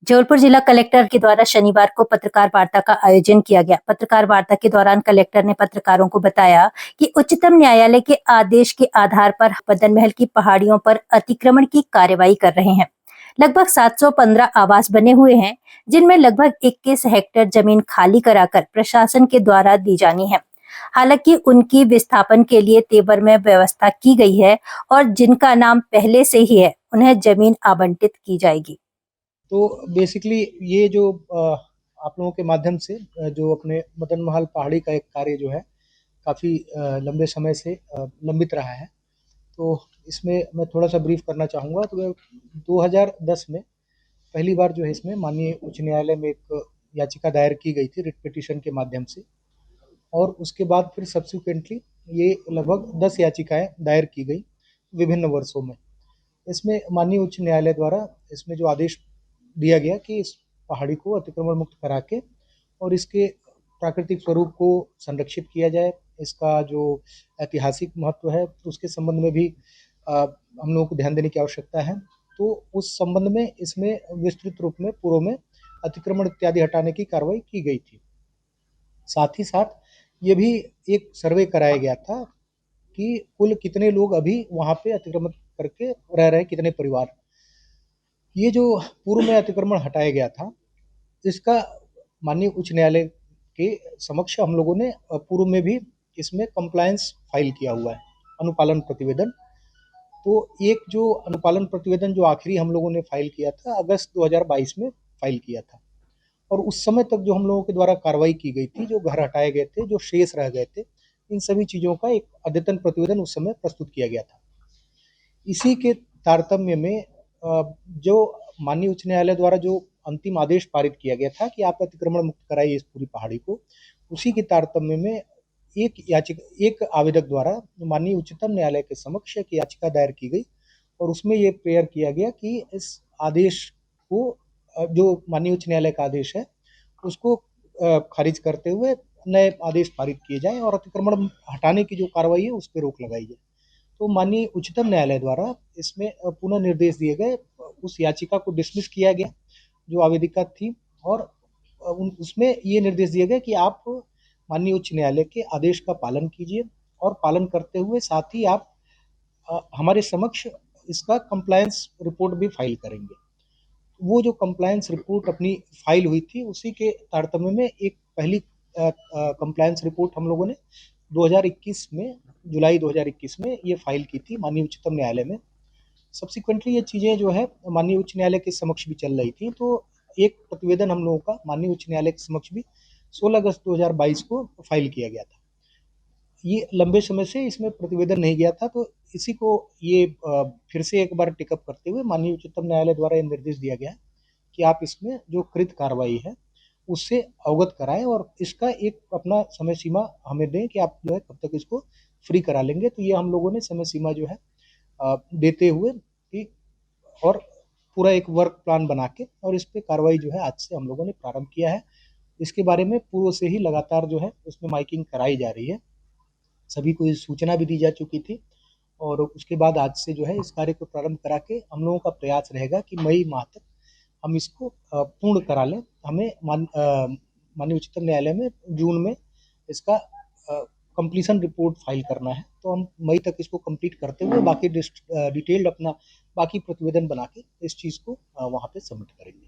जबलपुर जिला कलेक्टर के द्वारा शनिवार को पत्रकार वार्ता का आयोजन किया गया। पत्रकार वार्ता के दौरान कलेक्टर ने पत्रकारों को बताया कि उच्चतम न्यायालय के आदेश के आधार पर मदन महल की पहाड़ियों पर अतिक्रमण की कार्रवाई कर रहे हैं। लगभग 715 आवास बने हुए हैं, जिनमें लगभग 21 हेक्टेयर जमीन खाली कराकर प्रशासन के द्वारा दी जानी है। हालांकि उनकी विस्थापन के लिए तेवर में व्यवस्था की गई है और जिनका नाम पहले से ही है, उन्हें जमीन आवंटित की जाएगी। तो बेसिकली ये जो आप लोगों के माध्यम से जो अपने मदन महल पहाड़ी का एक कार्य जो है काफ़ी लंबे समय से लंबित रहा है। तो इसमें मैं थोड़ा-सा ब्रीफ करना चाहूँगा। तो 2010 में पहली बार जो है इसमें माननीय उच्च न्यायालय में एक याचिका दायर की गई थी रिट पिटीशन के माध्यम से, और उसके बाद फिर सब्सिक्वेंटली ये लगभग 10 याचिकाएँ दायर की गई विभिन्न वर्षों में। इसमें माननीय उच्च न्यायालय द्वारा इसमें जो आदेश दिया गया कि इस पहाड़ी को अतिक्रमण मुक्त करा के और इसके प्राकृतिक स्वरूप को संरक्षित किया जाए। इसका जो ऐतिहासिक महत्व है उसके संबंध में भी हम लोगों को ध्यान देने की आवश्यकता है। तो उस संबंध में इसमें विस्तृत रूप में पूर्व में अतिक्रमण इत्यादि हटाने की कार्रवाई की गई थी। साथ ही साथ ये भी एक सर्वे कराया गया था कि कुल कितने लोग अभी वहाँ पे अतिक्रमण करके रह रहे हैं, कितने परिवार। ये जो पूर्व में अतिक्रमण हटाया गया था, इसका माननीय उच्च न्यायालय के समक्ष हम लोगों ने पूर्व में भी इसमें कंप्लायंस फाइल किया हुआ है, अनुपालन प्रतिवेदन। तो एक जो अनुपालन प्रतिवेदन जो आखिरी हम लोगों ने फाइल किया था अगस्त 2022 में फाइल किया था, और उस समय तक जो हम लोगों के द्वारा कार्रवाई की गई थी, जो घर हटाए गए थे, जो शेष रह गए थे, इन सभी चीज़ों का एक अद्यतन प्रतिवेदन उस समय प्रस्तुत किया गया था। इसी के तारतम्य में जो माननीय उच्च न्यायालय द्वारा जो अंतिम आदेश पारित किया गया था कि आप अतिक्रमण मुक्त कराइए इस पूरी पहाड़ी को, उसी के तारतम्य में एक आवेदक द्वारा माननीय उच्चतम न्यायालय के समक्ष एक याचिका दायर की गई, और उसमें ये प्रेयर किया गया कि इस आदेश को जो माननीय उच्च न्यायालय का आदेश है उसको खारिज करते हुए नए आदेश पारित किए जाएँ और अतिक्रमण हटाने की जो कार्रवाई है उस पे रोक लगाई जाए। तो माननीय उच्चतम न्यायालय द्वारा इसमें पुनः निर्देश दिए गए, उस याचिका को डिसमिस किया गया जो आवेदिका थी, और उसमें ये निर्देश दिए गए कि आप माननीय उच्च न्यायालय के आदेश का पालन कीजिए, और पालन करते हुए साथ ही आप हमारे समक्ष इसका कंप्लायंस रिपोर्ट भी फाइल करेंगे। वो जो कंप्लायंस रिपोर्ट अपनी फाइल हुई थी उसी के तारतम्य में एक पहली कंप्लायंस रिपोर्ट हम लोगों ने 2021 में, जुलाई 2021 में ये फाइल की थी माननीय उच्चतम न्यायालय में। सब्सिक्वेंटली ये चीज़ें जो है माननीय उच्च न्यायालय के समक्ष भी चल रही थी, तो एक प्रतिवेदन हम लोगों का माननीय उच्च न्यायालय के समक्ष भी 16 अगस्त 2022 को फाइल किया गया था। ये लंबे समय से इसमें प्रतिवेदन नहीं गया था, तो इसी को ये फिर से एक बार टेकअप करते हुए माननीय उच्चतम न्यायालय द्वारा ये निर्देश दिया गया है कि आप इसमें जो कृत कार्रवाई है उससे अवगत कराएं, और इसका एक अपना समय सीमा हमें दें कि आप जो है कब तक इसको फ्री करा लेंगे। तो ये हम लोगों ने समय सीमा जो है देते हुए कि और पूरा एक वर्क प्लान बना के और इस पे कार्रवाई जो है आज से हम लोगों ने प्रारंभ किया है। इसके बारे में पूर्व से ही लगातार जो है उसमें माइकिंग कराई जा रही है, सभी को ये सूचना भी दी जा चुकी थी, और उसके बाद आज से जो है इस कार्य को प्रारंभ करा के हम लोगों का प्रयास रहेगा कि मई माह तक हम इसको पूर्ण करा लें। हमें माननीय उच्चतम न्यायालय में जून में इसका कंप्लीशन रिपोर्ट फाइल करना है, तो हम मई तक इसको कंप्लीट करते हुए बाकी डिटेल्ड अपना बाकी प्रतिवेदन बना के इस चीज़ को वहाँ पे सबमिट करेंगे।